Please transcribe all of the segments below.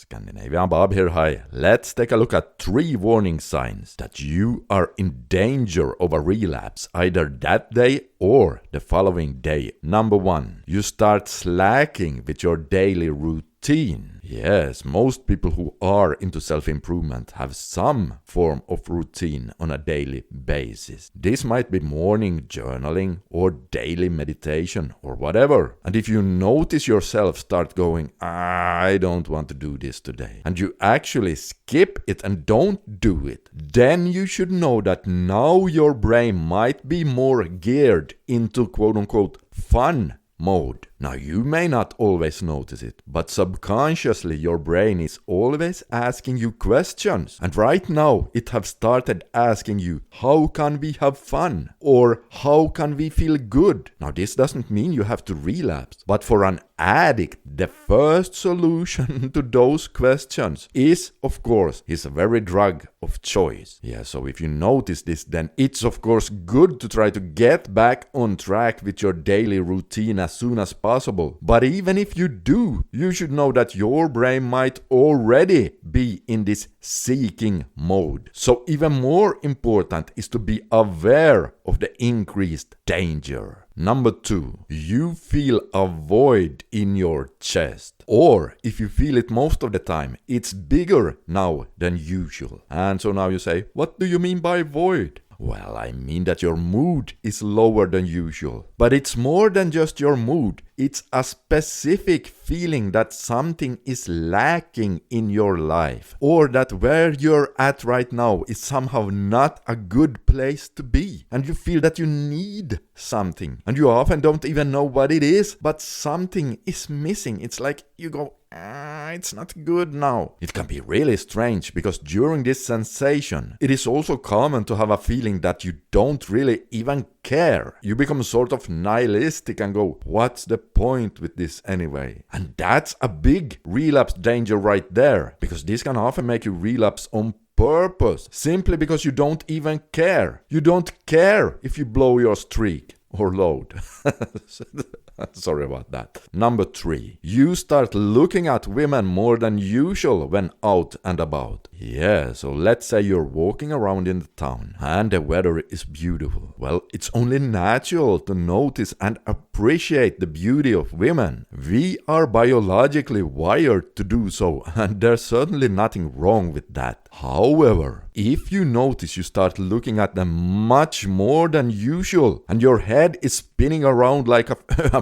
Scandinavian Bob here, hi. Let's take a look at 3 warning signs that you are in danger of a relapse either that day or the following day. Number 1, you start slacking with your daily routine. Yes, most people who are into self-improvement have some form of routine on a daily basis. This might be morning journaling or daily meditation or whatever. And if you notice yourself start going, I don't want to do this today, and you actually skip it and don't do it, then you should know that now your brain might be more geared into quote-unquote fun mode. Now you may not always notice it, but subconsciously your brain is always asking you questions. And right now it have started asking you, how can we have fun? Or how can we feel good? Now this doesn't mean you have to relapse, but for an addict, the first solution to those questions is, of course, his very drug of choice. Yeah, so if you notice this, then it's of course good to try to get back on track with your daily routine as soon as possible. But even if you do, you should know that your brain might already be in this seeking mode. So even more important is to be aware of the increased danger. Number 2, you feel a void in your chest. Or if you feel it most of the time, it's bigger now than usual. And so now you say, what do you mean by void? Well, I mean that your mood is lower than usual. But it's more than just your mood. It's a specific feeling that something is lacking in your life, or that where you're at right now is somehow not a good place to be, and you feel that you need something, and you often don't even know what it is, but something is missing. It's like you go, it's not good now. It can be really strange because during this sensation, it is also common to have a feeling that you don't really even care. You become sort of nihilistic and go, what's the point with this anyway? And that's a big relapse danger right there, because this can often make you relapse on purpose, simply because you don't even care. You don't care if you blow your streak or load. Sorry about that. Number 3, you start looking at women more than usual when out and about. Yeah, so let's say you're walking around in the town and the weather is beautiful. Well, it's only natural to notice and appreciate the beauty of women. We are biologically wired to do so, and there's certainly nothing wrong with that. However, if you notice you start looking at them much more than usual, and your head is spinning around like a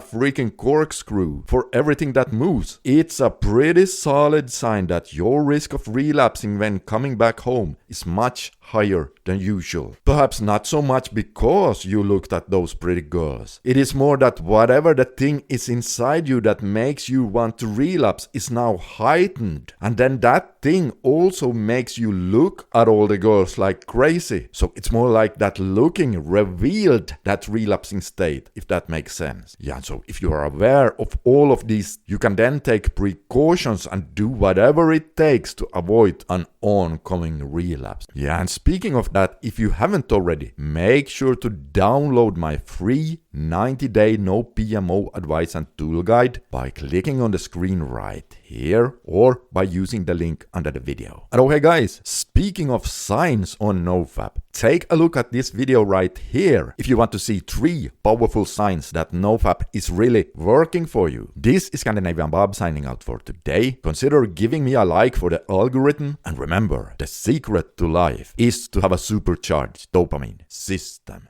freaking corkscrew for everything that moves, it's a pretty solid sign that your risk of relapsing when coming back home is much higher than usual. Perhaps not so much because you looked at those pretty girls. It is more that whatever the thing is inside you that makes you want to relapse is now heightened. And then that thing also makes you look at all the girls like crazy. So it's more like that looking revealed that relapsing state, if that makes sense. Yeah, so if you are aware of all of these, you can then take precautions and do whatever it takes to avoid an oncoming relapse. Yeah, and speaking of that, if you haven't already, make sure to download my free 90-day no PMO advice and tool guide by clicking on the screen right here or by using the link under the video. And okay guys, speaking of signs on NoFap, take a look at this video right here if you want to see 3 powerful signs that NoFap is really working for you. This is Scandinavian Bob signing out for today. Consider giving me a like for the algorithm, and remember, the secret to life is to have a supercharged dopamine system.